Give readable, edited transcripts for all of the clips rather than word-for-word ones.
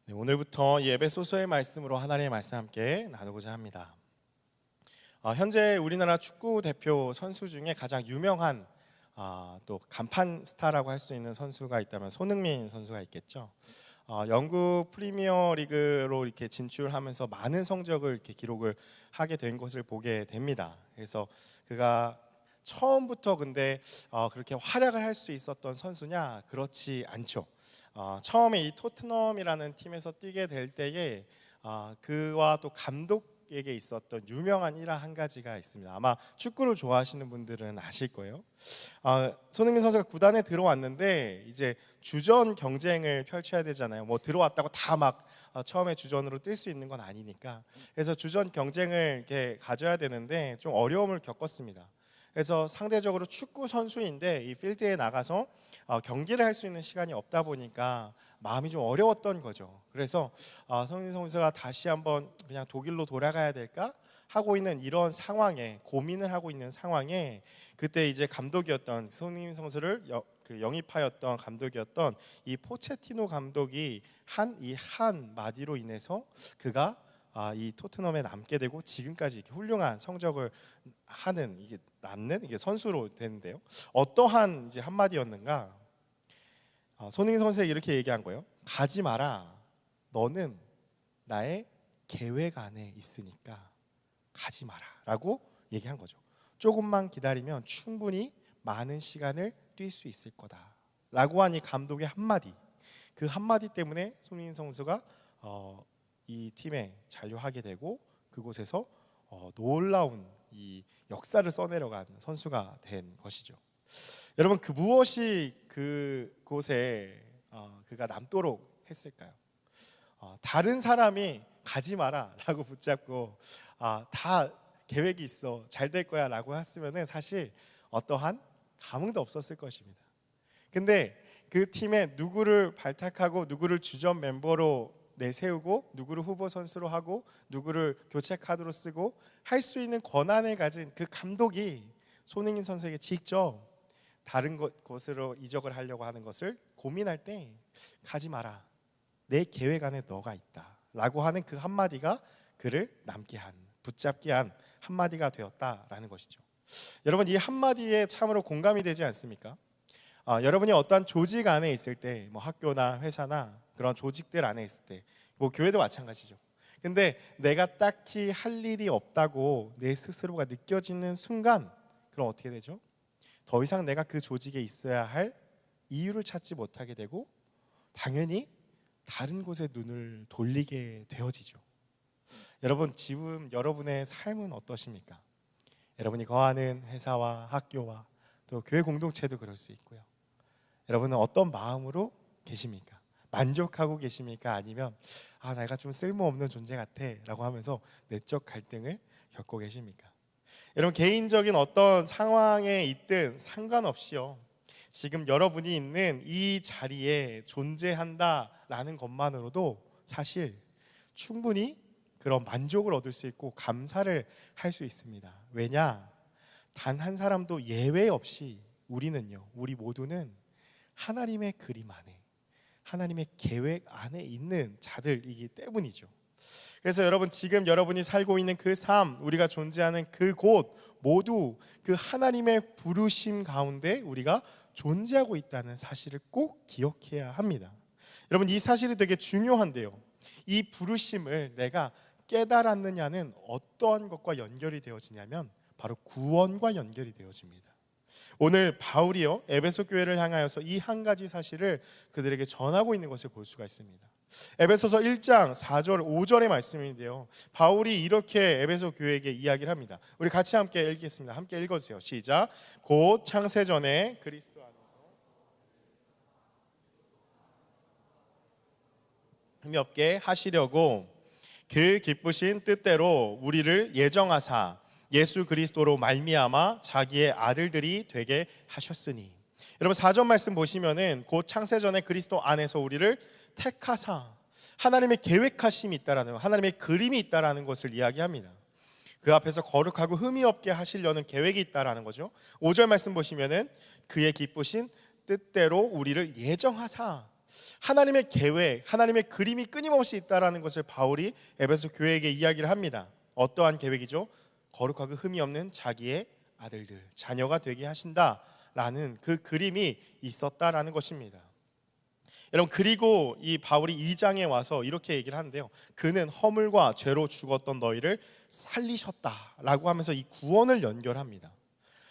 네, 오늘부터 예배소서의 말씀으로 하나님의 말씀 함께 나누고자 합니다. 현재 우리나라 축구 대표 선수 중에 가장 유명한 또 간판 스타라고 할 수 있는 선수가 있다면 손흥민 선수가 있겠죠. 영국 프리미어 리그로 이렇게 진출하면서 많은 성적을 이렇게 기록을 하게 된 것을 보게 됩니다. 그래서 그가 처음부터 근데 그렇게 활약을 할 수 있었던 선수냐? 그렇지 않죠. 처음에 이 토트넘이라는 팀에서 뛰게 될 때에 그와 또 감독에게 있었던 유명한 일화 한 가지가 있습니다. 아마 축구를 좋아하시는 분들은 아실 거예요. 손흥민 선수가 구단에 들어왔는데 이제 주전 경쟁을 펼쳐야 되잖아요. 뭐 들어왔다고 다 막 처음에 주전으로 뛸 수 있는 건 아니니까. 그래서 주전 경쟁을 이렇게 가져야 되는데 좀 어려움을 겪었습니다. 그래서 상대적으로 축구 선수인데 이 필드에 나가서 경기를 할 수 있는 시간이 없다 보니까 마음이 좀 어려웠던 거죠. 그래서 손흥민 선수가 다시 한번 그냥 독일로 돌아가야 될까 하고 있는 이런 상황에 고민을 하고 있는 상황에 그때 이제 감독이었던 손흥민 선수를 영입하였던 감독이었던 이 포체티노 감독이 한 마디로 인해서 그가 이 토트넘에 남게 되고 지금까지 이렇게 훌륭한 성적을 하는 이게 선수로 되는데요. 어떠한 이제 한마디였는가? 손흥민 선수에게 이렇게 얘기한 거예요. 가지 마라. 너는 나의 계획 안에 있으니까 가지 마라라고 얘기한 거죠. 조금만 기다리면 충분히 많은 시간을 뛸 수 있을 거다라고 한 이 감독의 한마디. 그 한마디 때문에 손흥민 선수가 이 팀에 잔류하게 되고 그곳에서 놀라운 이 역사를 써내려간 선수가 된 것이죠. 여러분, 그 무엇이 그곳에 그가 남도록 했을까요? 다른 사람이 가지 마라라고 붙잡고 다 계획이 있어 잘 될 거야라고 했으면은 사실 어떠한 감흥도 없었을 것입니다. 근데 그 팀에 누구를 발탁하고 누구를 주전 멤버로 내세우고 누구를 후보 선수로 하고 누구를 교체 카드로 쓰고 할 수 있는 권한을 가진 그 감독이 손흥민 선수에게 직접 다른 곳으로 이적을 하려고 하는 것을 고민할 때 가지 마라. 내 계획 안에 너가 있다 라고 하는 그 한마디가 그를 남게 한, 붙잡게 한 한마디가 되었다라는 것이죠. 여러분, 이 한마디에 참으로 공감이 되지 않습니까? 여러분이 어떠한 조직 안에 있을 때, 뭐 학교나 회사나 그런 조직들 안에 있을 때, 뭐 교회도 마찬가지죠. 근데 내가 딱히 할 일이 없다고 내 스스로가 느껴지는 순간, 그럼 어떻게 되죠? 더 이상 내가 그 조직에 있어야 할 이유를 찾지 못하게 되고 당연히 다른 곳에 눈을 돌리게 되어지죠. 여러분, 지금 여러분의 삶은 어떠십니까? 여러분이 거하는 회사와 학교와 또 교회 공동체도 그럴 수 있고요. 여러분은 어떤 마음으로 계십니까? 만족하고 계십니까? 아니면 내가 좀 쓸모없는 존재 같아 라고 하면서 내적 갈등을 겪고 계십니까? 여러분, 개인적인 어떤 상황에 있든 상관없이요, 지금 여러분이 있는 이 자리에 존재한다라는 것만으로도 사실 충분히 그런 만족을 얻을 수 있고 감사를 할 수 있습니다. 왜냐? 단 한 사람도 예외 없이 우리 모두는 하나님의 그림 안에, 하나님의 계획 안에 있는 자들이기 때문이죠. 그래서 여러분, 지금 여러분이 살고 있는 그 삶, 우리가 존재하는 그곳 모두 그 하나님의 부르심 가운데 우리가 존재하고 있다는 사실을 꼭 기억해야 합니다. 여러분, 이 사실이 되게 중요한데요, 이 부르심을 내가 깨달았느냐는 어떠한 것과 연결이 되어지냐면 바로 구원과 연결이 되어집니다. 오늘 바울이요, 에베소 교회를 향하여서 이 한 가지 사실을 그들에게 전하고 있는 것을 볼 수가 있습니다. 에베소서 1장 4절 5절의 말씀인데요, 바울이 이렇게 에베소 교회에게 이야기를 합니다. 우리 같이 함께 읽겠습니다. 함께 읽어주세요. 시작. 곧 창세전에 그리스도 안에서 흠이 없게 하시려고 그 기쁘신 뜻대로 우리를 예정하사 예수 그리스도로 말미암아 자기의 아들들이 되게 하셨으니. 여러분, 4절 말씀 보시면은 곧 창세전에 그리스도 안에서 우리를 택하사, 하나님의 계획하심이 있다라는, 하나님의 그림이 있다라는 것을 이야기합니다. 그 앞에서 거룩하고 흠이 없게 하시려는 계획이 있다라는 거죠. 5절 말씀 보시면은 그의 기쁘신 뜻대로 우리를 예정하사, 하나님의 계획, 하나님의 그림이 끊임없이 있다라는 것을 바울이 에베소 교회에게 이야기를 합니다. 어떠한 계획이죠? 거룩하고 흠이 없는 자기의 아들들, 자녀가 되게 하신다라는 그 그림이 있었다라는 것입니다. 여러분, 그리고 이 바울이 2장에 와서 이렇게 얘기를 하는데요, 그는 허물과 죄로 죽었던 너희를 살리셨다라고 하면서 이 구원을 연결합니다.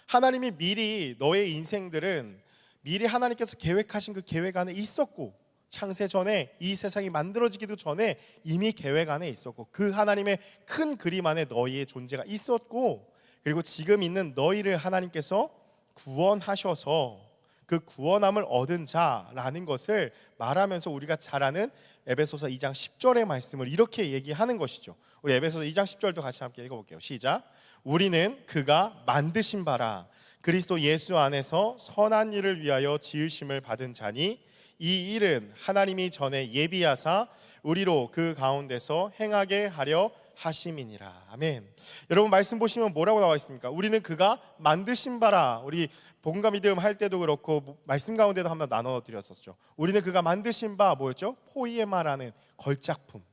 하나님이 미리 너의 인생들은 미리 하나님께서 계획하신 그 계획 안에 있었고, 창세 전에 이 세상이 만들어지기도 전에 이미 계획 안에 있었고, 그 하나님의 큰 그림 안에 너희의 존재가 있었고, 그리고 지금 있는 너희를 하나님께서 구원하셔서 그 구원함을 얻은 자라는 것을 말하면서 우리가 잘 아는 에베소서 2장 10절의 말씀을 이렇게 얘기하는 것이죠. 우리 에베소서 2장 10절도 같이 함께 읽어볼게요. 시작. 우리는 그가 만드신 바라 그리스도 예수 안에서 선한 일을 위하여 지으심을 받은 자니 이 일은 하나님이 전에 예비하사 우리로 그 가운데서 행하게 하려 하심이니라. 아멘. 여러분, 말씀 보시면 뭐라고 나와 있습니까? 우리는 그가 만드신 바라. 우리 복음과 믿음 할 때도 그렇고 말씀 가운데도 한번 나눠 드렸었죠. 우리는 그가 만드신 바 뭐였죠? 포이에마라는 걸작품.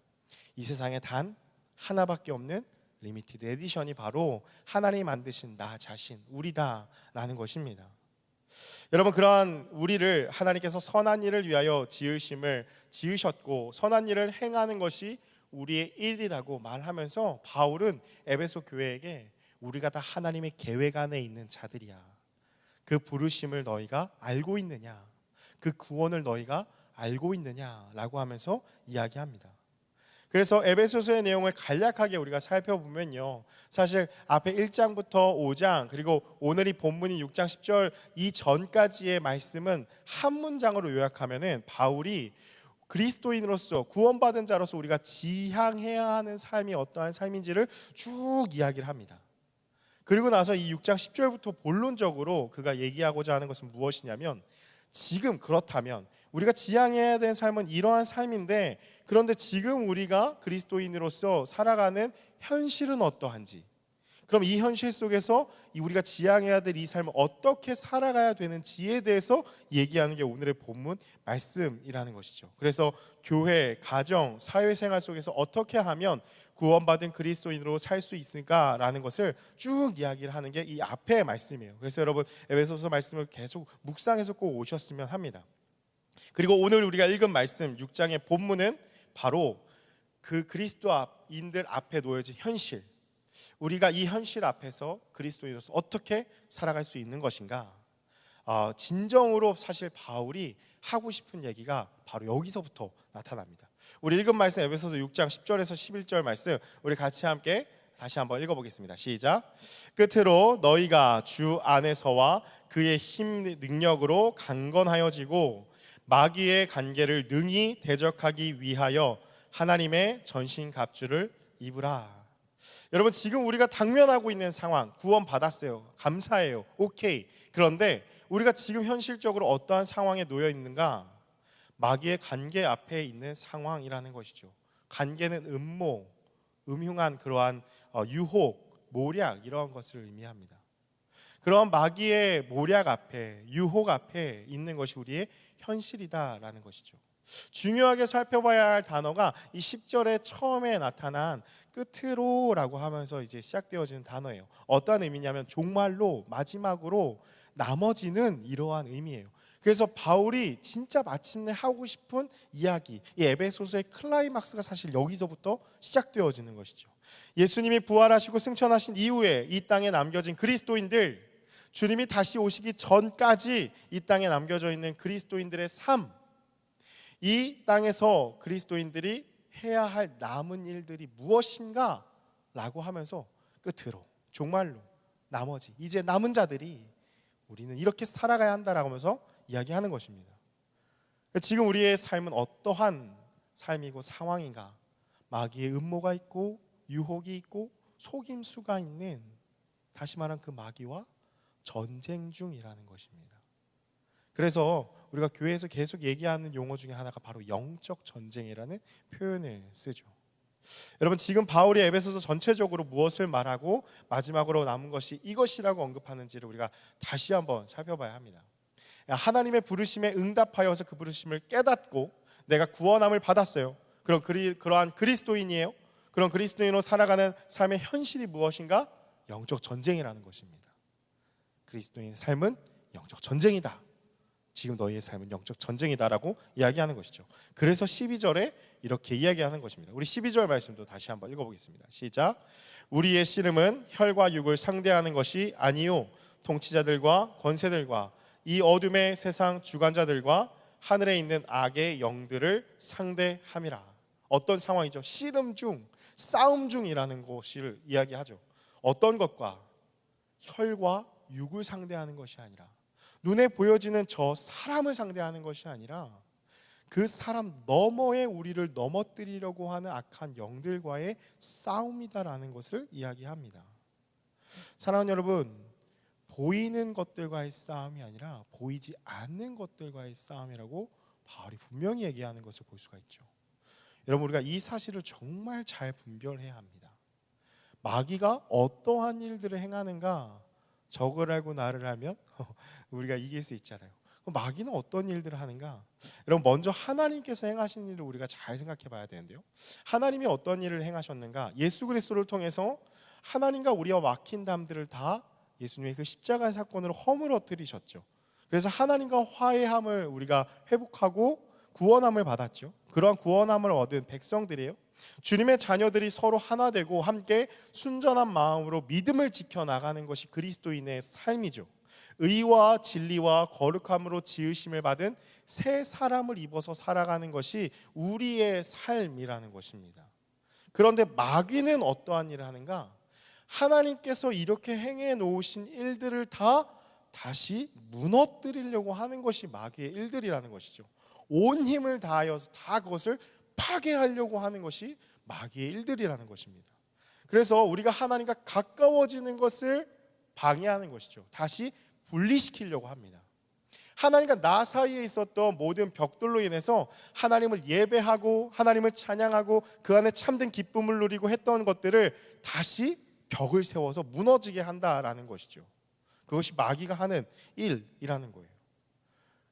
이 세상에 단 하나밖에 없는 리미티드 에디션이 바로 하나님이 만드신 나 자신, 우리다라는 것입니다. 여러분, 그러한 우리를 하나님께서 선한 일을 위하여 지으셨고 선한 일을 행하는 것이 우리의 일이라고 말하면서 바울은 에베소 교회에게 우리가 다 하나님의 계획 안에 있는 자들이야, 그 부르심을 너희가 알고 있느냐, 그 구원을 너희가 알고 있느냐라고 하면서 이야기합니다. 그래서 에베소서의 내용을 간략하게 우리가 살펴보면요, 사실 앞에 1장부터 5장 그리고 오늘이 본문이 6장 10절 이 전까지의 말씀은 한 문장으로 요약하면은 바울이 그리스도인으로서 구원받은 자로서 우리가 지향해야 하는 삶이 어떠한 삶인지를 쭉 이야기를 합니다. 그리고 나서 이 6장 10절부터 본론적으로 그가 얘기하고자 하는 것은 무엇이냐면, 지금 그렇다면 우리가 지향해야 되는 삶은 이러한 삶인데, 그런데 지금 우리가 그리스도인으로서 살아가는 현실은 어떠한지, 그럼 이 현실 속에서 우리가 지향해야 될 이 삶을 어떻게 살아가야 되는지에 대해서 얘기하는 게 오늘의 본문 말씀이라는 것이죠. 그래서 교회, 가정, 사회생활 속에서 어떻게 하면 구원받은 그리스도인으로 살 수 있을까라는 것을 쭉 이야기를 하는 게 이 앞의 말씀이에요. 그래서 여러분, 에베소서 말씀을 계속 묵상해서 꼭 오셨으면 합니다. 그리고 오늘 우리가 읽은 말씀 6장의 본문은 바로 그 그리스도인들 앞에 놓여진 현실, 우리가 이 현실 앞에서 그리스도인으로서 어떻게 살아갈 수 있는 것인가, 진정으로 사실 바울이 하고 싶은 얘기가 바로 여기서부터 나타납니다. 우리 읽은 말씀 에베소서 6장 10절에서 11절 말씀 우리 같이 함께 다시 한번 읽어보겠습니다. 시작. 끝으로 너희가 주 안에서와 그의 힘 능력으로 강건하여지고 마귀의 관계를 능히 대적하기 위하여 하나님의 전신갑주를 입으라. 여러분, 지금 우리가 당면하고 있는 상황, 구원 받았어요, 감사해요, 오케이. 그런데 우리가 지금 현실적으로 어떠한 상황에 놓여 있는가? 마귀의 관계 앞에 있는 상황이라는 것이죠. 관계는 음모, 음흉한 그러한 유혹, 모략, 이러한 것을 의미합니다. 그런 마귀의 모략 앞에, 유혹 앞에 있는 것이 우리의 현실이다라는 것이죠. 중요하게 살펴봐야 할 단어가 이 10절의 처음에 나타난 끝으로라고 하면서 이제 시작되어지는 단어예요. 어떠한 의미냐면 종말로, 마지막으로, 나머지는, 이러한 의미예요. 그래서 바울이 진짜 마침내 하고 싶은 이야기, 이 에베소서의 클라이막스가 사실 여기서부터 시작되어지는 것이죠. 예수님이 부활하시고 승천하신 이후에 이 땅에 남겨진 그리스도인들, 주님이 다시 오시기 전까지 이 땅에 남겨져 있는 그리스도인들의 삶, 이 땅에서 그리스도인들이 해야 할 남은 일들이 무엇인가 라고 하면서 끝으로, 종말로, 나머지, 이제 남은 자들이 우리는 이렇게 살아가야 한다라고 하면서 이야기하는 것입니다. 지금 우리의 삶은 어떠한 삶이고 상황인가? 마귀의 음모가 있고 유혹이 있고 속임수가 있는, 다시 말하면 그 마귀와 전쟁 중이라는 것입니다. 그래서 우리가 교회에서 계속 얘기하는 용어 중에 하나가 바로 영적 전쟁이라는 표현을 쓰죠. 여러분, 지금 바울이 에베소서 전체적으로 무엇을 말하고 마지막으로 남은 것이 이것이라고 언급하는지를 우리가 다시 한번 살펴봐야 합니다. 하나님의 부르심에 응답하여서 그 부르심을 깨닫고 내가 구원함을 받았어요. 그러한 그리스도인이에요. 그런 그리스도인으로 살아가는 삶의 현실이 무엇인가? 영적 전쟁이라는 것입니다. 그리스도인의 삶은 영적 전쟁이다. 지금 너희의 삶은 영적 전쟁이다라고 이야기하는 것이죠. 그래서 12절에 이렇게 이야기하는 것입니다. 우리 12절 말씀도 다시 한번 읽어보겠습니다. 시작. 우리의 씨름은 혈과 육을 상대하는 것이 아니요 통치자들과 권세들과 이 어둠의 세상 주관자들과 하늘에 있는 악의 영들을 상대함이라. 어떤 상황이죠? 씨름 중, 싸움 중이라는 것을 이야기하죠. 어떤 것과? 혈과 육을 상대하는 것이 아니라, 눈에 보여지는 저 사람을 상대하는 것이 아니라 그 사람 너머에 우리를 넘어뜨리려고 하는 악한 영들과의 싸움이다라는 것을 이야기합니다. 사랑하는 여러분, 보이는 것들과의 싸움이 아니라 보이지 않는 것들과의 싸움이라고 바울이 분명히 얘기하는 것을 볼 수가 있죠. 여러분, 우리가 이 사실을 정말 잘 분별해야 합니다. 마귀가 어떠한 일들을 행하는가 적을 알고 나를 알면 우리가 이길 수 있잖아요. 마귀는 어떤 일들을 하는가? 여러분, 먼저 하나님께서 행하신 일을 우리가 잘 생각해 봐야 되는데요. 하나님이 어떤 일을 행하셨는가? 예수 그리스도를 통해서 하나님과 우리와 막힌 담들을 다 예수님의 그 십자가의 사건으로 허물어뜨리셨죠. 그래서 하나님과 화해함을 우리가 회복하고 구원함을 받았죠. 그러한 구원함을 얻은 백성들이에요. 주님의 자녀들이 서로 하나 되고 함께 순전한 마음으로 믿음을 지켜나가는 것이 그리스도인의 삶이죠. 의와 진리와 거룩함으로 지으심을 받은 새 사람을 입어서 살아가는 것이 우리의 삶이라는 것입니다. 그런데 마귀는 어떠한 일을 하는가? 하나님께서 이렇게 행해 놓으신 일들을 다시 무너뜨리려고 하는 것이 마귀의 일들이라는 것이죠. 온 힘을 다하여서 다 그것을 파괴하려고 하는 것이 마귀의 일들이라는 것입니다. 그래서 우리가 하나님과 가까워지는 것을 방해하는 것이죠. 다시 분리시키려고 합니다. 하나님과 나 사이에 있었던 모든 벽돌로 인해서 하나님을 예배하고 하나님을 찬양하고 그 안에 참된 기쁨을 누리고 했던 것들을 다시 벽을 세워서 무너지게 한다라는 것이죠. 그것이 마귀가 하는 일이라는 거예요.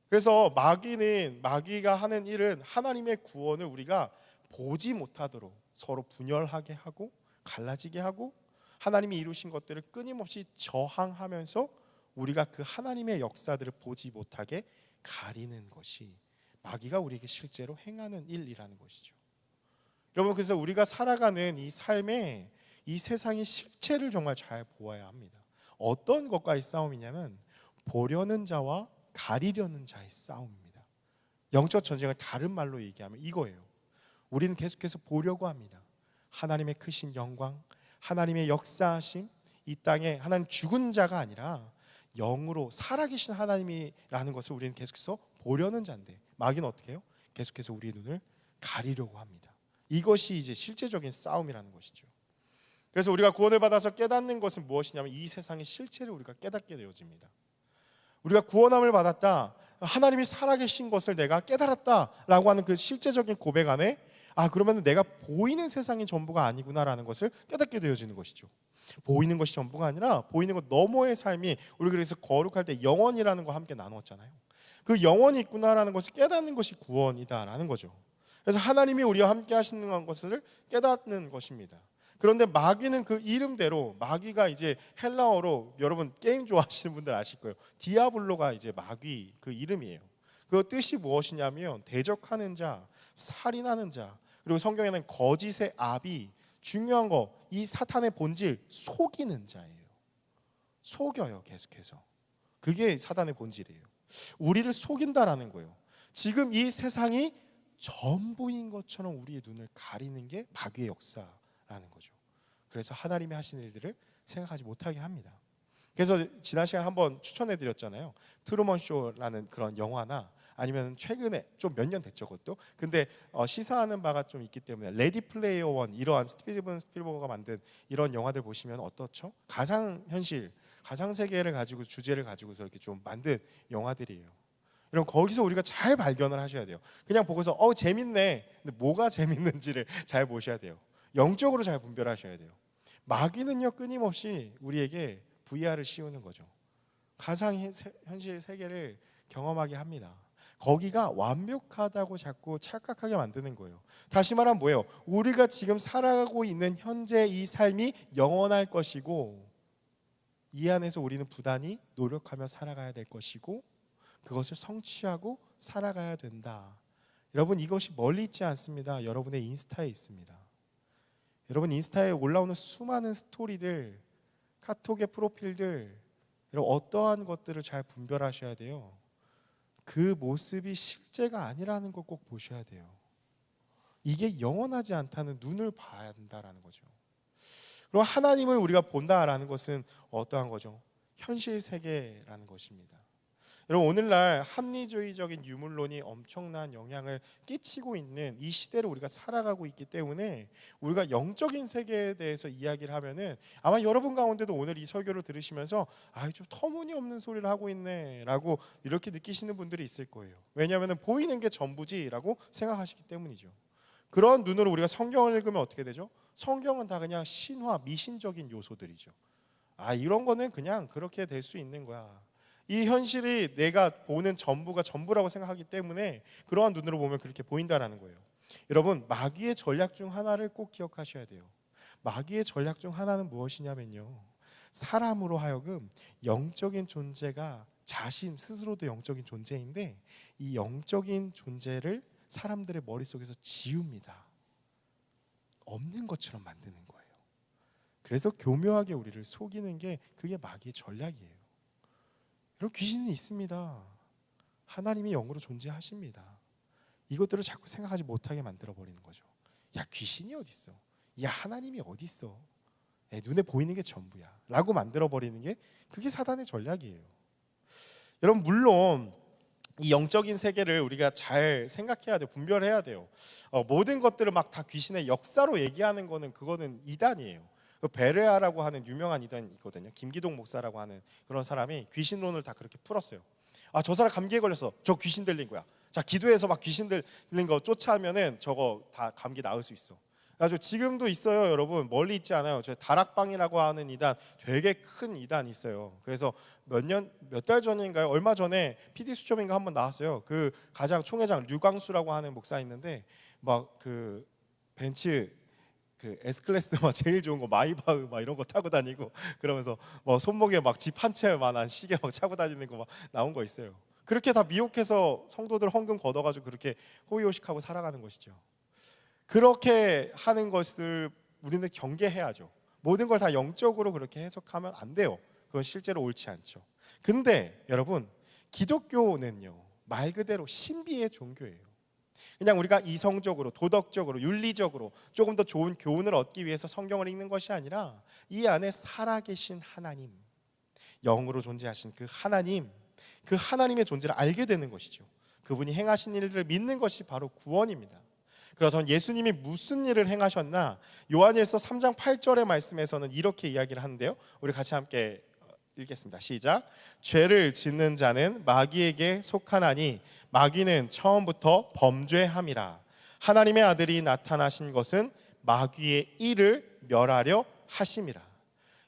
그래서 마귀가 하는 일은 하나님의 구원을 우리가 보지 못하도록 서로 분열하게 하고 갈라지게 하고 하나님이 이루신 것들을 끊임없이 저항하면서 우리가 그 하나님의 역사들을 보지 못하게 가리는 것이 마귀가 우리에게 실제로 행하는 일이라는 것이죠. 여러분, 그래서 우리가 살아가는 이 삶에 이 세상의 실체를 정말 잘 보아야 합니다. 어떤 것과의 싸움이냐면 보려는 자와 가리려는 자의 싸움입니다. 영적 전쟁을 다른 말로 얘기하면 이거예요. 우리는 계속해서 보려고 합니다. 하나님의 크신 영광, 하나님의 역사하심, 이 땅에 하나님 죽은 자가 아니라 영으로 살아계신 하나님이라는 것을 우리는 계속해서 보려는 자인데 마귀는 어떻게 해요? 계속해서 우리의 눈을 가리려고 합니다. 이것이 이제 실제적인 싸움이라는 것이죠. 그래서 우리가 구원을 받아서 깨닫는 것은 무엇이냐면 이 세상의 실체를 우리가 깨닫게 되어집니다. 우리가 구원함을 받았다, 하나님이 살아계신 것을 내가 깨달았다라고 하는 그 실제적인 고백 안에 그러면 내가 보이는 세상이 전부가 아니구나라는 것을 깨닫게 되어지는 것이죠. 보이는 것이 전부가 아니라 보이는 것 너머의 삶이, 우리 그래서 거룩할 때 영원이라는 거 함께 나누었잖아요. 그 영원이 있구나라는 것을 깨닫는 것이 구원이다라는 거죠. 그래서 하나님이 우리와 함께 하시는 것을 깨닫는 것입니다. 그런데 마귀는 그 이름대로, 마귀가 이제 헬라어로, 여러분 게임 좋아하시는 분들 아실 거예요. 디아블로가 이제 마귀 그 이름이에요. 그 뜻이 무엇이냐면 대적하는 자, 살인하는 자, 그리고 성경에는 거짓의 아비, 중요한 거, 이 사탄의 본질, 속이는 자예요. 속여요, 계속해서. 그게 사탄의 본질이에요. 우리를 속인다라는 거예요. 지금 이 세상이 전부인 것처럼 우리의 눈을 가리는 게 마귀의 역사라는 거죠. 그래서 하나님이 하신 일들을 생각하지 못하게 합니다. 그래서 지난 시간에 한번 추천해 드렸잖아요. 트루먼 쇼라는 그런 영화나 아니면 최근에 좀 몇 년 됐죠, 그것도. 근데 시사하는 바가 좀 있기 때문에 레디 플레이어 원, 이러한 스티븐 스필버거가 만든 이런 영화들 보시면 어떻죠? 가상 현실, 가상 세계를 가지고 주제를 가지고서 이렇게 좀 만든 영화들이에요. 여러분, 거기서 우리가 잘 발견을 하셔야 돼요. 그냥 보고서 재밌네, 근데 뭐가 재밌는지를 잘 보셔야 돼요. 영적으로 잘 분별하셔야 돼요. 마귀는요, 끊임없이 우리에게 VR을 씌우는 거죠. 현실 세계를 경험하게 합니다. 거기가 완벽하다고 자꾸 착각하게 만드는 거예요. 다시 말하면 뭐예요? 우리가 지금 살아가고 있는 현재 이 삶이 영원할 것이고, 이 안에서 우리는 부단히 노력하며 살아가야 될 것이고, 그것을 성취하고 살아가야 된다. 여러분, 이것이 멀리 있지 않습니다. 여러분의 인스타에 있습니다. 여러분, 인스타에 올라오는 수많은 스토리들, 카톡의 프로필들, 여러분, 어떠한 것들을 잘 분별하셔야 돼요. 그 모습이 실제가 아니라는 걸 꼭 보셔야 돼요. 이게 영원하지 않다는 눈을 봐야 한다라는 거죠. 그리고 하나님을 우리가 본다라는 것은 어떠한 거죠? 현실 세계라는 것입니다. 여러분, 오늘날 합리주의적인 유물론이 엄청난 영향을 끼치고 있는 이 시대를 우리가 살아가고 있기 때문에 우리가 영적인 세계에 대해서 이야기를 하면은 아마 여러분 가운데도 오늘 이 설교를 들으시면서 좀 터무니없는 소리를 하고 있네 라고 이렇게 느끼시는 분들이 있을 거예요. 왜냐하면 보이는 게 전부지라고 생각하시기 때문이죠. 그런 눈으로 우리가 성경을 읽으면 어떻게 되죠? 성경은 다 그냥 신화, 미신적인 요소들이죠. 이런 거는 그냥 그렇게 될 수 있는 거야. 이 현실이 내가 보는 전부가 전부라고 생각하기 때문에 그러한 눈으로 보면 그렇게 보인다라는 거예요. 여러분, 마귀의 전략 중 하나를 꼭 기억하셔야 돼요. 마귀의 전략 중 하나는 무엇이냐면요, 사람으로 하여금 영적인 존재가 자신 스스로도 영적인 존재인데 이 영적인 존재를 사람들의 머릿속에서 지웁니다. 없는 것처럼 만드는 거예요. 그래서 교묘하게 우리를 속이는 게 그게 마귀의 전략이에요. 여러분, 귀신은 있습니다. 하나님이 영으로 존재하십니다. 이것들을 자꾸 생각하지 못하게 만들어버리는 거죠. 야, 귀신이 어딨어? 야, 하나님이 어딨어? 눈에 보이는 게 전부야 라고 만들어버리는 게 그게 사단의 전략이에요. 여러분, 물론 이 영적인 세계를 우리가 잘 생각해야 돼요. 분별해야 돼요. 모든 것들을 막 다 귀신의 역사로 얘기하는 거는 그거는 이단이에요. 베레아라고 하는 유명한 이단이 있거든요. 김기동 목사라고 하는 그런 사람이 귀신론을 다 그렇게 풀었어요. 저 사람 감기에 걸렸어. 저 귀신 들린 거야. 자, 기도해서 막 귀신 들린 거 쫓아하면은 저거 다 감기 나을 수 있어. 그래서 지금도 있어요, 여러분. 멀리 있지 않아요. 저 다락방이라고 하는 이단, 되게 큰 이단이 있어요. 그래서 몇 달 전인가요? 얼마 전에 PD 수첩인가 한번 나왔어요. 그 가장 총회장 류광수라고 하는 목사 있는데 막 그 벤츠 그 S클래스 막 제일 좋은 거 마이바흐 막 이런 거 타고 다니고 그러면서 뭐 손목에 막 집 한 채만한 시계 막 차고 다니는 거 막 나온 거 있어요. 그렇게 다 미혹해서 성도들 헌금 걷어가지고 그렇게 호의호식하고 살아가는 것이죠. 그렇게 하는 것을 우리는 경계해야죠. 모든 걸 다 영적으로 그렇게 해석하면 안 돼요. 그건 실제로 옳지 않죠. 근데 여러분, 기독교는요, 말 그대로 신비의 종교예요. 그냥 우리가 이성적으로, 도덕적으로, 윤리적으로 조금 더 좋은 교훈을 얻기 위해서 성경을 읽는 것이 아니라 이 안에 살아계신 하나님, 영으로 존재하신 그 하나님의 존재를 알게 되는 것이죠. 그분이 행하신 일들을 믿는 것이 바로 구원입니다. 그래서 예수님이 무슨 일을 행하셨나, 요한일서 3장 8절의 말씀에서는 이렇게 이야기를 하는데요. 우리 같이 함께 읽겠습니다. 시작. 죄를 짓는 자는 마귀에게 속하나니 마귀는 처음부터 범죄함이라. 하나님의 아들이 나타나신 것은 마귀의 일을 멸하려 하심이라.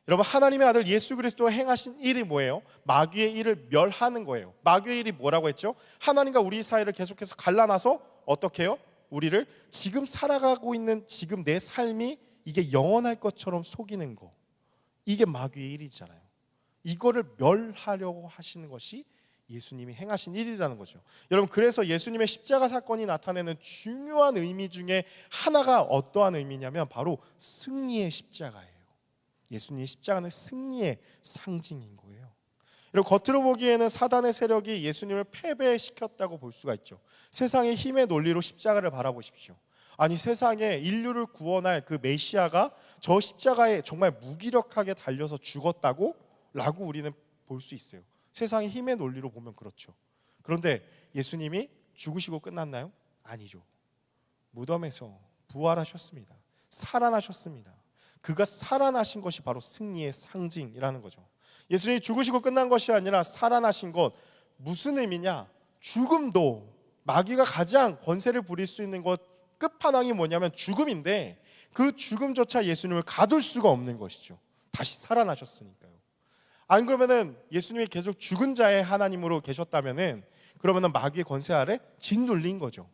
여러분, 하나님의 아들 예수 그리스도가 행하신 일이 뭐예요? 마귀의 일을 멸하는 거예요. 마귀의 일이 뭐라고 했죠? 하나님과 우리 사이를 계속해서 갈라놔서 어떻게 해요? 우리를 지금 살아가고 있는 지금 내 삶이 이게 영원할 것처럼 속이는 거, 이게 마귀의 일이잖아요. 이거를 멸하려고 하시는 것이 예수님이 행하신 일이라는 거죠. 여러분, 그래서 예수님의 십자가 사건이 나타내는 중요한 의미 중에 하나가 어떠한 의미냐면 바로 승리의 십자가예요. 예수님의 십자가는 승리의 상징인 거예요. 여러분, 겉으로 보기에는 사단의 세력이 예수님을 패배시켰다고 볼 수가 있죠. 세상의 힘의 논리로 십자가를 바라보십시오. 아니, 세상에 인류를 구원할 그 메시아가 저 십자가에 정말 무기력하게 달려서 죽었다고? 라고 우리는 볼 수 있어요. 세상의 힘의 논리로 보면 그렇죠. 그런데 예수님이 죽으시고 끝났나요? 아니죠. 무덤에서 부활하셨습니다. 살아나셨습니다. 그가 살아나신 것이 바로 승리의 상징이라는 거죠. 예수님이 죽으시고 끝난 것이 아니라 살아나신 것, 무슨 의미냐? 죽음도, 마귀가 가장 권세를 부릴 수 있는 것 끝판왕이 뭐냐면 죽음인데, 그 죽음조차 예수님을 가둘 수가 없는 것이죠. 다시 살아나셨으니까요. 안 그러면은 예수님이 계속 죽은 자의 하나님으로 계셨다면은 그러면은 마귀의 권세 아래 짓눌린 거죠.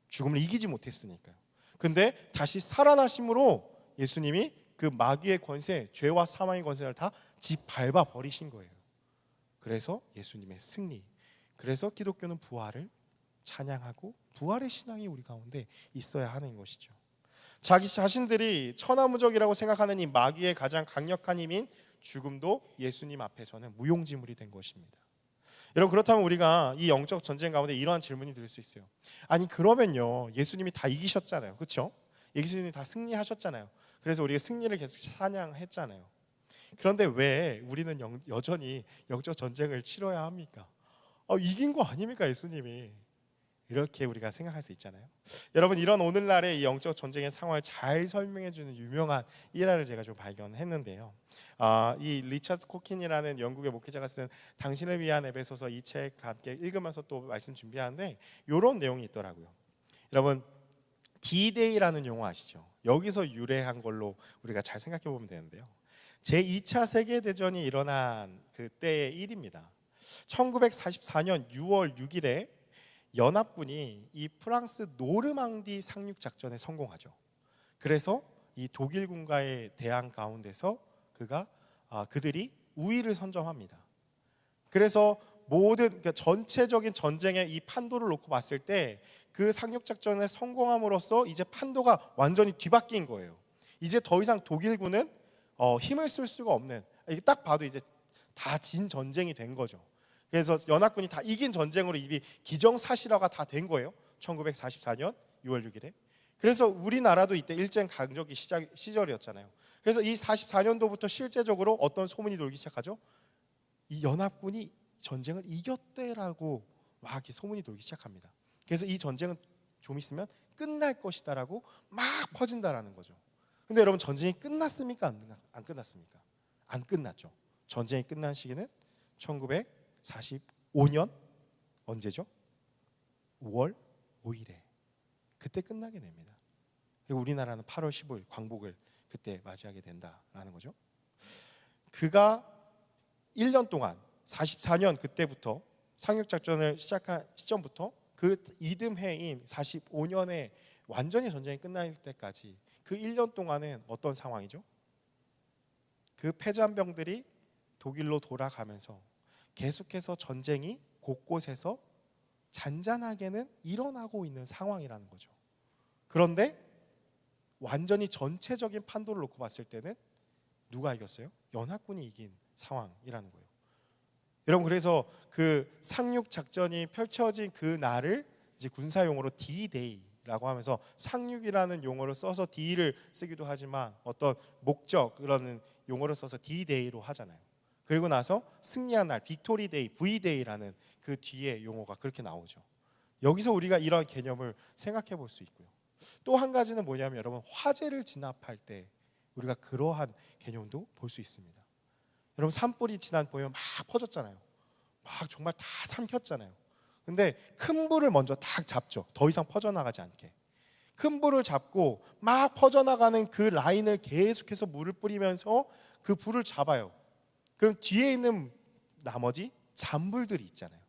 죽음을 이기지 못했으니까요. 근데 다시 살아나심으로 예수님이 그 마귀의 권세, 죄와 사망의 권세를 다 짓밟아 버리신 거예요. 그래서 예수님의 승리. 그래서 기독교는 부활을 찬양하고 부활의 신앙이 우리 가운데 있어야 하는 것이죠. 자기 자신들이 천하무적이라고 생각하는 이 마귀의 가장 강력한 힘인 죽음도 예수님 앞에서는 무용지물이 된 것입니다. 여러분, 그렇다면 우리가 이 영적 전쟁 가운데 이러한 질문이 들 수 있어요. 아니 그러면요, 예수님이 다 이기셨잖아요, 그렇죠? 예수님이 다 승리하셨잖아요. 그래서 우리가 승리를 계속 찬양했잖아요. 그런데 왜 우리는 여전히 영적 전쟁을 치러야 합니까? 이긴 거 아닙니까 예수님이? 이렇게 우리가 생각할 수 있잖아요. 여러분, 이런 오늘날의 이 영적 전쟁의 상황을 잘 설명해 주는 유명한 일화를 제가 좀 발견했는데요. 이 리차드 코킨이라는 영국의 목회자가 쓴 당신을 위한 에베소서 이 책 함께 읽으면서 또 말씀 준비하는데 이런 내용이 있더라고요. 여러분, D-Day라는 용어 아시죠? 여기서 유래한 걸로 우리가 잘 생각해 보면 되는데요. 제2차 세계대전이 일어난 그때의 일입니다. 1944년 6월 6일에 연합군이 이 프랑스 노르망디 상륙 작전에 성공하죠. 그래서 이 독일군과의 대항 가운데서 그들이 우위를 선점합니다. 그래서 그러니까 전체적인 전쟁의 이 판도를 놓고 봤을 때 그 상륙 작전에 성공함으로써 이제 판도가 완전히 뒤바뀐 거예요. 이제 더 이상 독일군은 힘을 쓸 수가 없는, 이게 딱 봐도 이제 다 진 전쟁이 된 거죠. 그래서 연합군이 다 이긴 전쟁으로 이미 기정사실화가 다 된 거예요. 1944년 6월 6일에. 그래서 우리나라도 이때 일제 강점기 시절이었잖아요. 그래서 이 44년도부터 실제적으로 어떤 소문이 돌기 시작하죠. 이 연합군이 전쟁을 이겼대라고 막 이렇게 소문이 돌기 시작합니다. 그래서 이 전쟁은 좀 있으면 끝날 것이다라고 막 퍼진다라는 거죠. 근데 여러분, 전쟁이 끝났습니까? 안 끝났습니까? 안 끝났죠. 전쟁이 끝난 시기는 1945년 언제죠? 5월 5일에 그때 끝나게 됩니다. 그리고 우리나라는 8월 15일 광복을 그때 맞이하게 된다라는 거죠. 그가 1년 동안 44년 그때부터 상륙작전을 시작한 시점부터 그 이듬해인 45년에 완전히 전쟁이 끝날 때까지 그 1년 동안은 어떤 상황이죠? 그 패잔병들이 독일로 돌아가면서 계속해서 전쟁이 곳곳에서 잔잔하게는 일어나고 있는 상황이라는 거죠. 그런데 완전히 전체적인 판도를 놓고 봤을 때는 누가 이겼어요? 연합군이 이긴 상황이라는 거예요. 여러분, 그래서 그 상륙 작전이 펼쳐진 그 날을 이제 군사 용어로 D-Day라고 하면서 상륙이라는 용어를 써서 D를 쓰기도 하지만 어떤 목적 그런 용어를 써서 D-Day로 하잖아요. 그리고 나서 승리한 날 빅토리 데이, V-Day라는 그 뒤에 용어가 그렇게 나오죠. 여기서 우리가 이런 개념을 생각해 볼 수 있고요. 또 한 가지는 뭐냐면 여러분, 화재를 진압할 때 우리가 그러한 개념도 볼 수 있습니다. 여러분, 산불이 지난 보면 막 퍼졌잖아요. 막 정말 다 삼켰잖아요. 근데 큰 불을 먼저 딱 잡죠. 더 이상 퍼져나가지 않게. 큰 불을 잡고 막 퍼져나가는 그 라인을 계속해서 물을 뿌리면서 그 불을 잡아요. 그럼 뒤에 있는 나머지 잔불들이 있잖아요.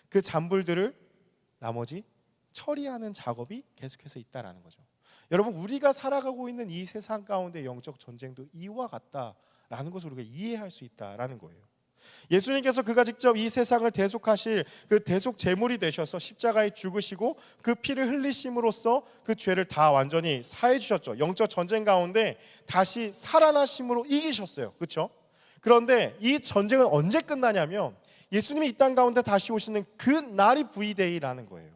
그 잔불들을 나머지 처리하는 작업이 계속해서 있다라는 거죠. 여러분, 우리가 살아가고 있는 이 세상 가운데 영적 전쟁도 이와 같다라는 것을 우리가 이해할 수 있다라는 거예요. 예수님께서 그가 직접 이 세상을 대속하실 그 대속 제물이 되셔서 십자가에 죽으시고 그 피를 흘리심으로써 그 죄를 다 완전히 사해 주셨죠. 영적 전쟁 가운데 다시 살아나심으로 이기셨어요. 그렇죠? 그런데 이 전쟁은 언제 끝나냐면 예수님이 이 땅 가운데 다시 오시는 그 날이 V-Day라는 거예요.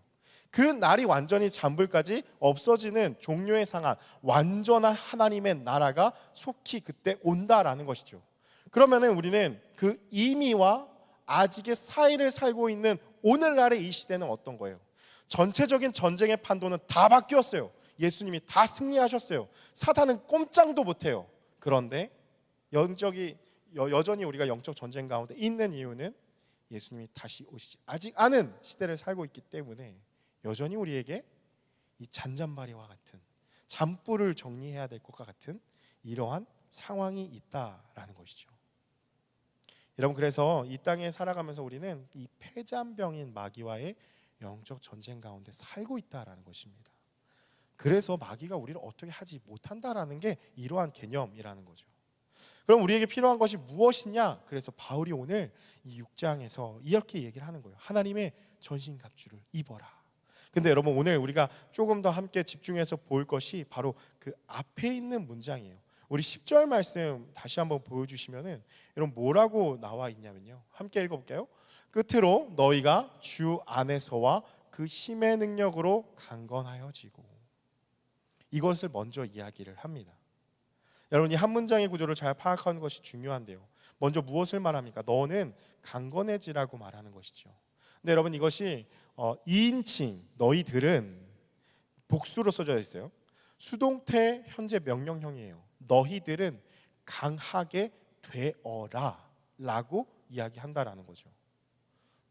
그 날이 완전히 잔불까지 없어지는 종료의 상한 완전한 하나님의 나라가 속히 그때 온다라는 것이죠. 그러면은 우리는 그 이미와 아직의 사이를 살고 있는 오늘날의 이 시대는 어떤 거예요? 전체적인 전쟁의 판도는 다 바뀌었어요. 예수님이 다 승리하셨어요. 사탄은 꼼짝도 못해요. 그런데 여전히 우리가 영적 전쟁 가운데 있는 이유는 예수님이 다시 오시지 아직 않은 시대를 살고 있기 때문에 여전히 우리에게 이 잔잔바리와 같은 잔불을 정리해야 될 것과 같은 이러한 상황이 있다라는 것이죠. 여러분, 그래서 이 땅에 살아가면서 우리는 이 폐잔병인 마귀와의 영적 전쟁 가운데 살고 있다라는 것입니다. 그래서 마귀가 우리를 어떻게 하지 못한다라는 게 이러한 개념이라는 거죠. 그럼 우리에게 필요한 것이 무엇이냐? 그래서 바울이 오늘 이 6장에서 이렇게 얘기를 하는 거예요. 하나님의 전신갑주를 입어라. 근데 여러분, 오늘 우리가 조금 더 함께 집중해서 볼 것이 바로 그 앞에 있는 문장이에요. 우리 10절 말씀 다시 한번 보여주시면은 여러분 뭐라고 나와 있냐면요, 함께 읽어볼게요. 끝으로 너희가 주 안에서와 그 힘의 능력으로 강건하여지고, 이것을 먼저 이야기를 합니다. 여러분, 이 한 문장의 구조를 잘 파악하는 것이 중요한데요, 먼저 무엇을 말합니까? 너는 강건해지라고 말하는 것이죠. 근데 여러분, 이것이 2인칭 너희들은 복수로 써져 있어요. 수동태 현재 명령형이에요. 너희들은 강하게 되어라 라고 이야기한다라는 거죠.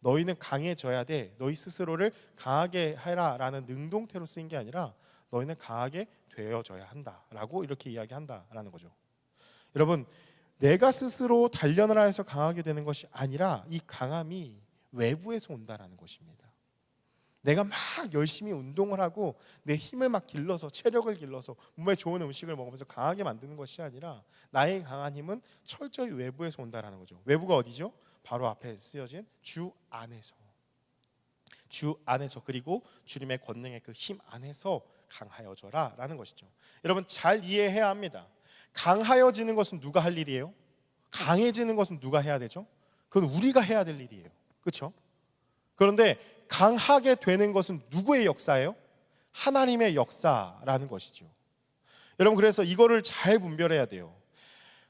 너희는 강해져야 돼, 너희 스스로를 강하게 해라 라는 능동태로 쓰인 게 아니라 너희는 강하게 되어져야 한다라고 이렇게 이야기한다라는 거죠. 여러분, 내가 스스로 단련을 해서 강하게 되는 것이 아니라 이 강함이 외부에서 온다라는 것입니다. 내가 막 열심히 운동을 하고 내 힘을 막 길러서, 체력을 길러서 몸에 좋은 음식을 먹으면서 강하게 만드는 것이 아니라 나의 강한 힘은 철저히 외부에서 온다라는 거죠. 외부가 어디죠? 바로 앞에 쓰여진 주 안에서, 주 안에서, 그리고 주님의 권능의 그 힘 안에서 강하여져라 라는 것이죠. 여러분, 잘 이해해야 합니다. 강하여지는 것은 누가 할 일이에요? 강해지는 것은 누가 해야 되죠? 그건 우리가 해야 될 일이에요. 그렇죠? 그런데 강하게 되는 것은 누구의 역사예요? 하나님의 역사라는 것이죠. 여러분, 그래서 이거를 잘 분별해야 돼요.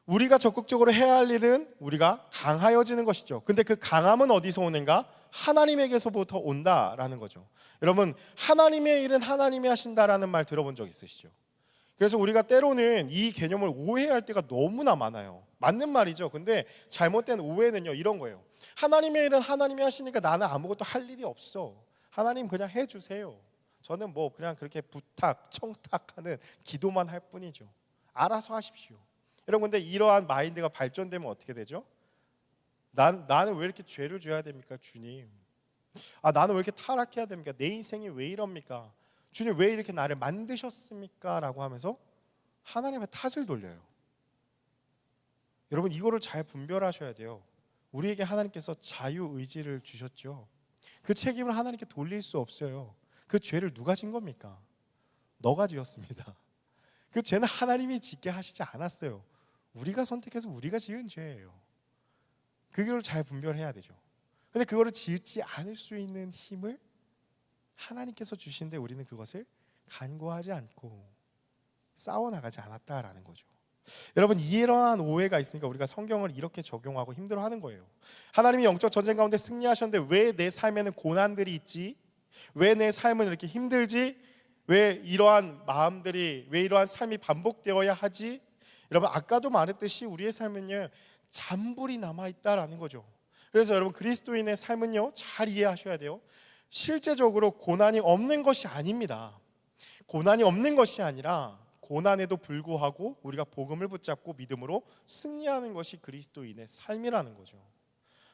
우리가 적극적으로 해야 할 일은 우리가 강하여지는 것이죠. 근데 그 강함은 어디서 오는가? 하나님에게서부터 온다라는 거죠. 여러분, 하나님의 일은 하나님이 하신다라는 말 들어본 적 있으시죠? 그래서 우리가 때로는 이 개념을 오해할 때가 너무나 많아요. 맞는 말이죠. 근데 잘못된 오해는요, 이런 거예요. 하나님의 일은 하나님이 하시니까 나는 아무것도 할 일이 없어. 하나님 그냥 해주세요. 저는 뭐 그냥 그렇게 부탁, 청탁하는 기도만 할 뿐이죠. 알아서 하십시오. 여러분, 근데 이러한 마인드가 발전되면 어떻게 되죠? 나는 왜 이렇게 죄를 져야 됩니까, 주님? 나는 왜 이렇게 타락해야 됩니까? 내 인생이 왜 이럽니까? 주님, 왜 이렇게 나를 만드셨습니까? 라고 하면서 하나님의 탓을 돌려요. 여러분, 이거를 잘 분별하셔야 돼요. 우리에게 하나님께서 자유의지를 주셨죠. 그 책임을 하나님께 돌릴 수 없어요. 그 죄를 누가 진 겁니까? 너가 지었습니다. 그 죄는 하나님이 짓게 하시지 않았어요. 우리가 선택해서 우리가 지은 죄예요. 그걸 잘 분별해야 되죠. 근데 그거를 지지 않을 수 있는 힘을 하나님께서 주신데 우리는 그것을 간구하지 않고 싸워나가지 않았다라는 거죠. 여러분, 이러한 오해가 있으니까 우리가 성경을 이렇게 적용하고 힘들어하는 거예요. 하나님이 영적 전쟁 가운데 승리하셨는데 왜 내 삶에는 고난들이 있지? 왜 내 삶은 이렇게 힘들지? 왜 이러한 마음들이, 왜 이러한 삶이 반복되어야 하지? 여러분, 아까도 말했듯이 우리의 삶은요, 잔불이 남아있다라는 거죠. 그래서 여러분, 그리스도인의 삶은요, 잘 이해하셔야 돼요. 실제적으로 고난이 없는 것이 아닙니다. 고난이 없는 것이 아니라 고난에도 불구하고 우리가 복음을 붙잡고 믿음으로 승리하는 것이 그리스도인의 삶이라는 거죠.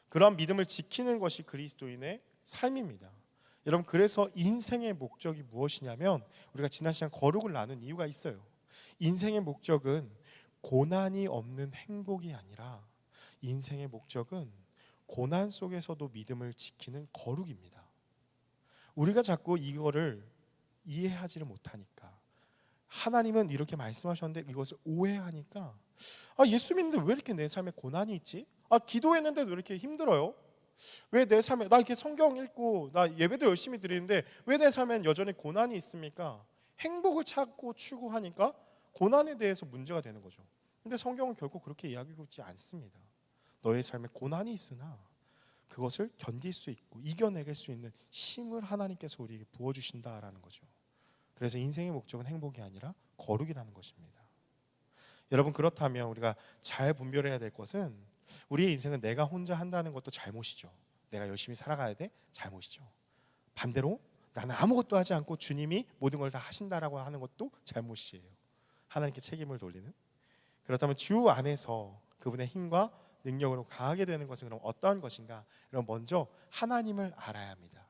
그러한 믿음을 지키는 것이 그리스도인의 삶입니다. 여러분, 그래서 인생의 목적이 무엇이냐면, 우리가 지난 시간 거룩을 나눈 이유가 있어요. 인생의 목적은 고난이 없는 행복이 아니라 인생의 목적은 고난 속에서도 믿음을 지키는 거룩입니다. 우리가 자꾸 이거를 이해하지를 못하니까, 하나님은 이렇게 말씀하셨는데 이것을 오해하니까, 예수 믿는데 왜 이렇게 내 삶에 고난이 있지? 기도했는데 왜 이렇게 힘들어요? 왜 내 삶에, 나 이렇게 성경 읽고 나 예배도 열심히 드리는데 왜 내 삶엔 여전히 고난이 있습니까? 행복을 찾고 추구하니까 고난에 대해서 문제가 되는 거죠. 근데 성경은 결코 그렇게 이야기하고 있지 않습니다. 너의 삶에 고난이 있으나 그것을 견딜 수 있고 이겨내길 수 있는 힘을 하나님께서 우리에게 부어주신다라는 거죠. 그래서 인생의 목적은 행복이 아니라 거룩이라는 것입니다. 여러분, 그렇다면 우리가 잘 분별해야 될 것은, 우리의 인생은 내가 혼자 한다는 것도 잘못이죠. 내가 열심히 살아가야 돼? 잘못이죠. 반대로 나는 아무것도 하지 않고 주님이 모든 걸 다 하신다라고 하는 것도 잘못이에요. 하나님께 책임을 돌리는. 그렇다면 주 안에서 그분의 힘과 능력으로 강하게 되는 것은 그럼 어떠한 것인가? 그럼 먼저 하나님을 알아야 합니다.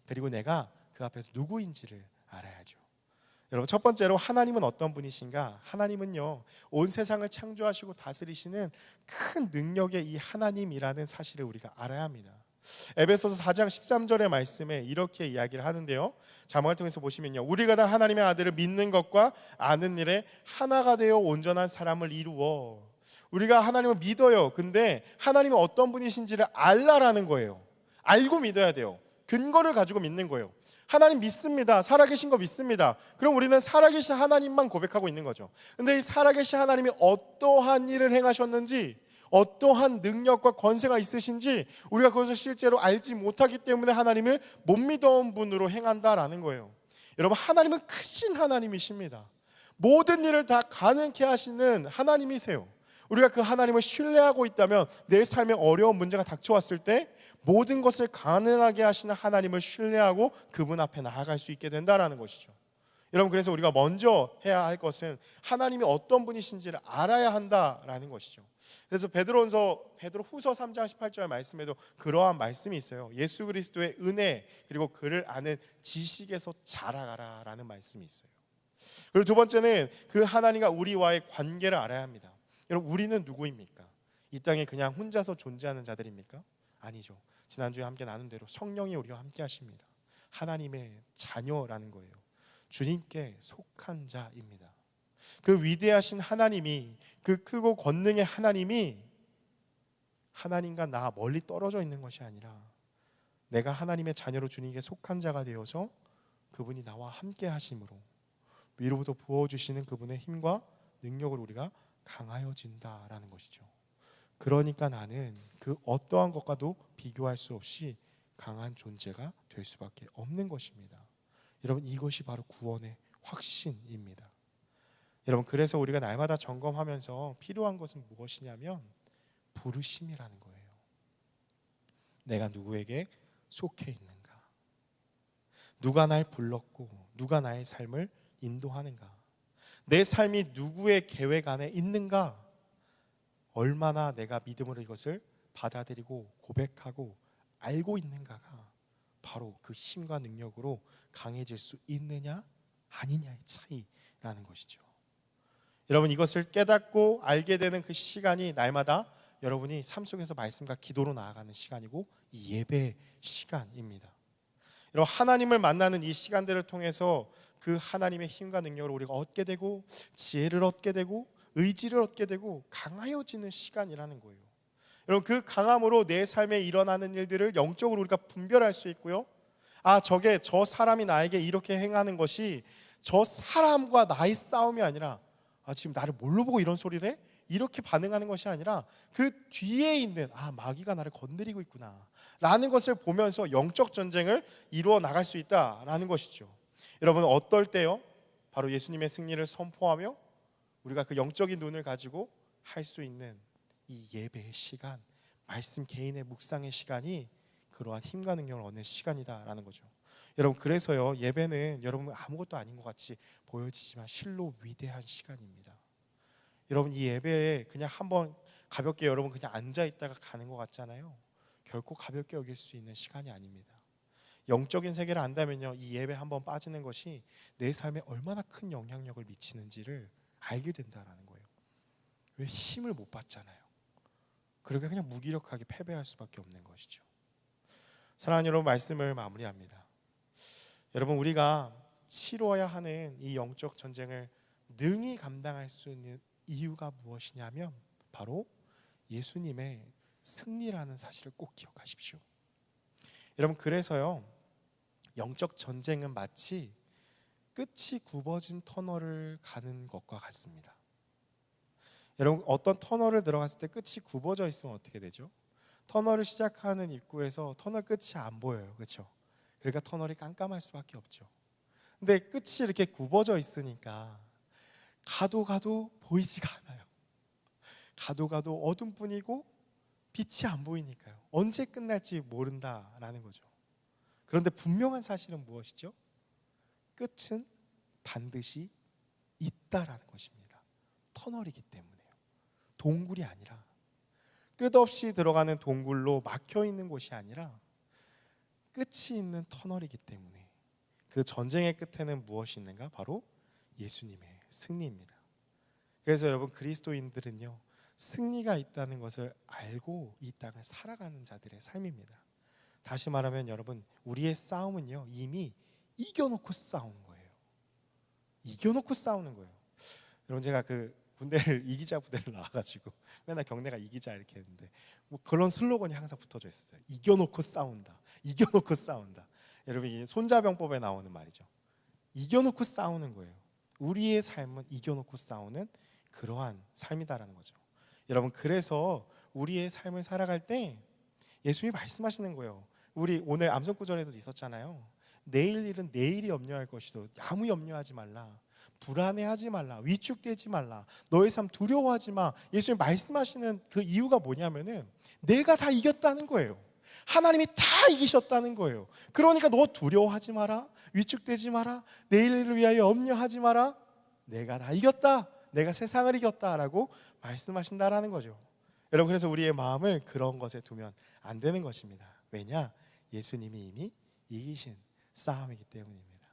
그리고 내가 그 앞에서 누구인지를 알아야죠. 여러분, 첫 번째로 하나님은 어떤 분이신가? 하나님은요, 온 세상을 창조하시고 다스리시는 큰 능력의 이 하나님이라는 사실을 우리가 알아야 합니다. 에베소서 4장 13절의 말씀에 이렇게 이야기를 하는데요, 자막을 통해서 보시면요, 우리가 다 하나님의 아들을 믿는 것과 아는 일에 하나가 되어 온전한 사람을 이루어. 우리가 하나님을 믿어요. 근데 하나님은 어떤 분이신지를 알라라는 거예요. 알고 믿어야 돼요. 근거를 가지고 믿는 거예요. 하나님 믿습니다. 살아계신 거 믿습니다. 그럼 우리는 살아계신 하나님만 고백하고 있는 거죠. 근데 이 살아계신 하나님이 어떠한 일을 행하셨는지, 어떠한 능력과 권세가 있으신지 우리가 그것을 실제로 알지 못하기 때문에 하나님을 못 믿어온 분으로 행한다라는 거예요. 여러분, 하나님은 크신 하나님이십니다. 모든 일을 다 가능케 하시는 하나님이세요. 우리가 그 하나님을 신뢰하고 있다면 내 삶에 어려운 문제가 닥쳐왔을 때 모든 것을 가능하게 하시는 하나님을 신뢰하고 그분 앞에 나아갈 수 있게 된다는 것이죠. 여러분, 그래서 우리가 먼저 해야 할 것은 하나님이 어떤 분이신지를 알아야 한다라는 것이죠. 그래서 베드로후서 3장 18절 말씀에도 그러한 말씀이 있어요. 예수 그리스도의 은혜 그리고 그를 아는 지식에서 자라가라라는 말씀이 있어요. 그리고 두 번째는 그 하나님과 우리와의 관계를 알아야 합니다. 여러분, 우리는 누구입니까? 이 땅에 그냥 혼자서 존재하는 자들입니까? 아니죠. 지난주에 함께 나눈 대로 성령이 우리와 함께 하십니다. 하나님의 자녀라는 거예요. 주님께 속한 자입니다. 그 위대하신 하나님이, 그 크고 권능의 하나님이 하나님과 나 멀리 떨어져 있는 것이 아니라 내가 하나님의 자녀로 주님께 속한 자가 되어서 그분이 나와 함께 하심으로 위로부터 부어주시는 그분의 힘과 능력을 우리가 강하여진다라는 것이죠. 그러니까 나는 그 어떠한 것과도 비교할 수 없이 강한 존재가 될 수밖에 없는 것입니다. 여러분, 이것이 바로 구원의 확신입니다. 여러분, 그래서 우리가 날마다 점검하면서 필요한 것은 무엇이냐면 부르심이라는 거예요. 내가 누구에게 속해 있는가? 누가 날 불렀고 누가 나의 삶을 인도하는가? 내 삶이 누구의 계획 안에 있는가? 얼마나 내가 믿음으로 이것을 받아들이고 고백하고 알고 있는가가 바로 그 힘과 능력으로 강해질 수 있느냐 아니냐의 차이라는 것이죠. 여러분, 이것을 깨닫고 알게 되는 그 시간이 날마다 여러분이 삶 속에서 말씀과 기도로 나아가는 시간이고 이 예배의 시간입니다. 여러분, 하나님을 만나는 이 시간들을 통해서 그 하나님의 힘과 능력을 우리가 얻게 되고 지혜를 얻게 되고 의지를 얻게 되고 강하여지는 시간이라는 거예요. 여러분, 그 강함으로 내 삶에 일어나는 일들을 영적으로 우리가 분별할 수 있고요, 저게 저 사람이 나에게 이렇게 행하는 것이 저 사람과 나의 싸움이 아니라 지금 나를 뭘로 보고 이런 소리를 해? 이렇게 반응하는 것이 아니라 그 뒤에 있는 마귀가 나를 건드리고 있구나 라는 것을 보면서 영적 전쟁을 이루어 나갈 수 있다라는 것이죠. 여러분, 어떨 때요? 바로 예수님의 승리를 선포하며 우리가 그 영적인 눈을 가지고 할 수 있는 이 예배의 시간, 말씀 개인의 묵상의 시간이 그러한 힘과 능력을 얻는 시간이다라는 거죠. 여러분, 그래서요, 예배는 여러분 아무것도 아닌 것 같이 보여지지만 실로 위대한 시간입니다. 여러분, 이 예배에 그냥 한번 가볍게 여러분 그냥 앉아 있다가 가는 것 같잖아요. 결코 가볍게 여길 수 있는 시간이 아닙니다. 영적인 세계를 안다면요, 이 예배 한번 빠지는 것이 내 삶에 얼마나 큰 영향력을 미치는지를 알게 된다라는 거예요. 왜? 힘을 못 받잖아요. 그러니까 그냥 무기력하게 패배할 수밖에 없는 것이죠. 사랑하는 여러분, 말씀을 마무리합니다. 여러분, 우리가 치러야 하는 이 영적 전쟁을 능히 감당할 수 있는 이유가 무엇이냐면 바로 예수님의 승리라는 사실을 꼭 기억하십시오. 여러분, 그래서요, 영적 전쟁은 마치 끝이 굽어진 터널을 가는 것과 같습니다. 여러분, 어떤 터널을 들어갔을 때 끝이 굽어져 있으면 어떻게 되죠? 터널을 시작하는 입구에서 터널 끝이 안 보여요. 그렇죠? 그러니까 터널이 깜깜할 수밖에 없죠. 근데 끝이 이렇게 굽어져 있으니까 가도 보이지가 않아요. 가도 어둠뿐이고 빛이 안 보이니까요. 언제 끝날지 모른다라는 거죠. 그런데 분명한 사실은 무엇이죠? 끝은 반드시 있다라는 것입니다. 터널이기 때문에요. 동굴이 아니라 끝없이 들어가는 동굴로 막혀 있는 곳이 아니라 끝이 있는 터널이기 때문에 그 전쟁의 끝에는 무엇이 있는가? 바로 예수님의 승리입니다. 그래서 여러분, 그리스도인들은요, 승리가 있다는 것을 알고 이 땅을 살아가는 자들의 삶입니다. 다시 말하면 여러분, 우리의 싸움은요, 이미 이겨놓고 싸우는 거예요. 이겨놓고 싸우는 거예요. 여러분, 제가 그 군대를 이기자 부대를 나와가지고 맨날 경례가 이기자 이렇게 했는데 뭐 그런 슬로건이 항상 붙어져 있었어요. 이겨놓고 싸운다. 이겨놓고 싸운다. 여러분, 이게 손자병법에 나오는 말이죠. 이겨놓고 싸우는 거예요. 우리의 삶은 이겨놓고 싸우는 그러한 삶이다라는 거죠. 여러분, 그래서 우리의 삶을 살아갈 때 예수님이 말씀하시는 거예요. 우리 오늘 암송구절에도 있었잖아요. 내일 일은 내일이 염려할 것이도 아무 염려하지 말라. 불안해하지 말라. 위축되지 말라. 너의 삶 두려워하지 마. 예수님이 말씀하시는 그 이유가 뭐냐면은 내가 다 이겼다는 거예요. 하나님이 다 이기셨다는 거예요. 그러니까 너 두려워하지 마라. 위축되지 마라. 내일 일을 위하여 염려하지 마라. 내가 다 이겼다. 내가 세상을 이겼다라고 말씀하신다라는 거죠. 여러분, 그래서 우리의 마음을 그런 것에 두면 안 되는 것입니다. 왜냐? 예수님이 이미 이기신 싸움이기 때문입니다.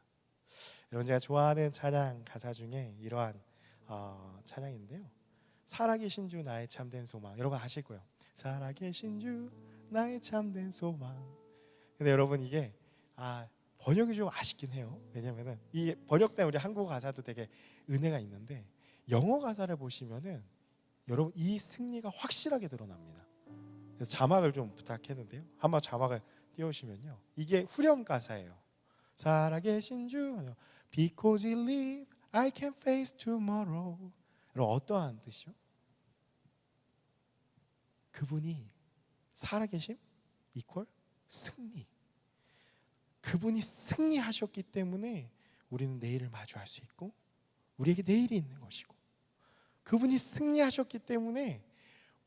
여러분, 제가 좋아하는 찬양 가사 중에 이러한 찬양인데요. 살아계신 주 나의 참된 소망. 여러분 아실 거예요. 살아계신 주 나의 참된 소망. 근데 여러분, 이게 번역이 좀 아쉽긴 해요. 왜냐면은 이 번역 때문에 우리 한국어 가사도 되게 은혜가 있는데 영어 가사를 보시면은 여러분, 이 승리가 확실하게 드러납니다. 그래서 자막을 좀 부탁했는데요. 한번 자막을 띄워주시면요, 이게 후렴 가사예요. 살아계신 주, Because you live, I can face tomorrow. 여러분, 어떠한 뜻이요? 그분이 살아계심 이퀄 승리. 그분이 승리하셨기 때문에 우리는 내일을 마주할 수 있고 우리에게 내일이 있는 것이고, 그분이 승리하셨기 때문에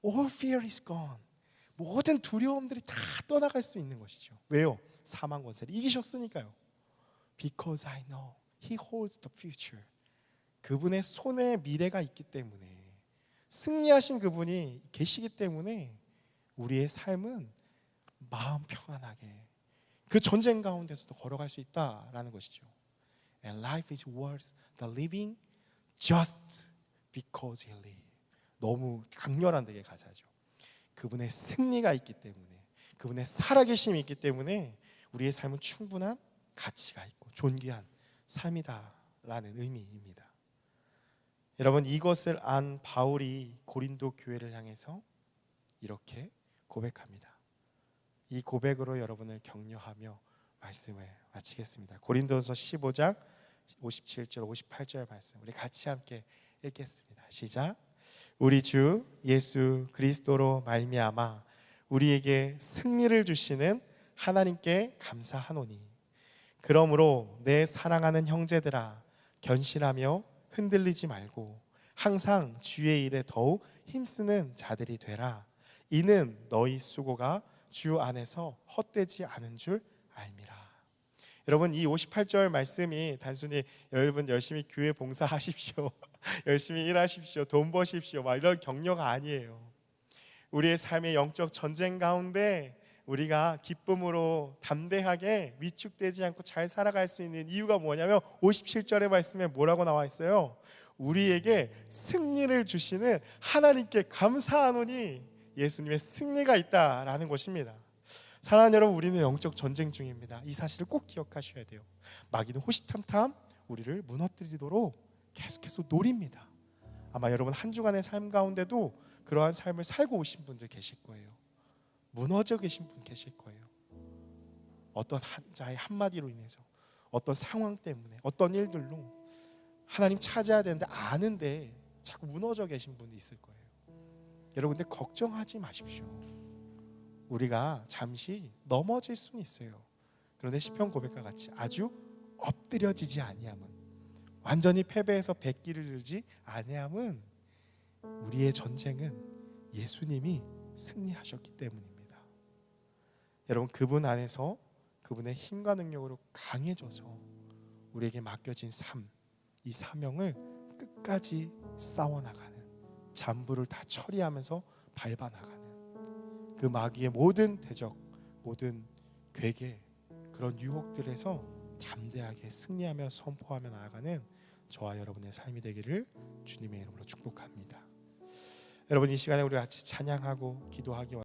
all fear is gone. 모든 두려움들이 다 떠나갈 수 있는 것이죠. 왜요? 사망 권세를 이기셨으니까요. Because I know He holds the future. 그분의 손에 미래가 있기 때문에, 승리하신 그분이 계시기 때문에 우리의 삶은 마음 평안하게 그 전쟁 가운데서도 걸어갈 수 있다라는 것이죠. And life is worth the living just because He lives. 너무 강렬한 되게 가사죠. 그분의 승리가 있기 때문에, 그분의 살아계심이 있기 때문에 우리의 삶은 충분한 가치가 있고 존귀한 삶이다라는 의미입니다. 여러분, 이것을 안 바울이 고린도 교회를 향해서 이렇게 고백합니다. 이 고백으로 여러분을 격려하며 말씀을 마치겠습니다. 고린도서 15장 57절 58절 말씀 우리 같이 함께 읽겠습니다. 시작. 우리 주 예수 그리스도로 말미암아 우리에게 승리를 주시는 하나님께 감사하노니, 그러므로 내 사랑하는 형제들아, 견실하며 흔들리지 말고 항상 주의 일에 더욱 힘쓰는 자들이 되라. 이는 너희 수고가 주 안에서 헛되지 않은 줄 알미라. 여러분, 이 58절 말씀이 단순히 여러분 열심히 교회 봉사하십시오, 열심히 일하십시오, 돈 버십시오 막 이런 격려가 아니에요. 우리의 삶의 영적 전쟁 가운데 우리가 기쁨으로 담대하게 위축되지 않고 잘 살아갈 수 있는 이유가 뭐냐면 57절의 말씀에 뭐라고 나와 있어요? 우리에게 승리를 주시는 하나님께 감사하노니, 예수님의 승리가 있다라는 것입니다. 사랑하는 여러분, 우리는 영적 전쟁 중입니다. 이 사실을 꼭 기억하셔야 돼요. 마귀는 호시탐탐 우리를 무너뜨리도록 계속해서 노립니다. 아마 여러분 한 주간의 삶 가운데도 그러한 삶을 살고 오신 분들 계실 거예요. 무너져 계신 분 계실 거예요. 어떤 자의 한마디로 인해서, 어떤 상황 때문에, 어떤 일들로 하나님 찾아야 되는데 아는데 자꾸 무너져 계신 분이 있을 거예요. 여러분, 근데 걱정하지 마십시오. 우리가 잠시 넘어질 수는 있어요. 그런데 시편 고백과 같이 아주 엎드려지지 아니함은, 완전히 패배해서 백기를 들지 아니함은, 우리의 전쟁은 예수님이 승리하셨기 때문입니다. 여러분, 그분 안에서 그분의 힘과 능력으로 강해져서 우리에게 맡겨진 삶, 이 사명을 끝까지 싸워나가는, 잠부를 다 처리하면서 밟아나가는 그 마귀의 모든 대적, 모든 괴계, 그런 유혹들에서 담대하게 승리하며 선포하며 나아가는 저와 여러분의 삶이 되기를 주님의 이름으로 축복합니다. 여러분, 이 시간에 우리 같이 찬양하고 기도하기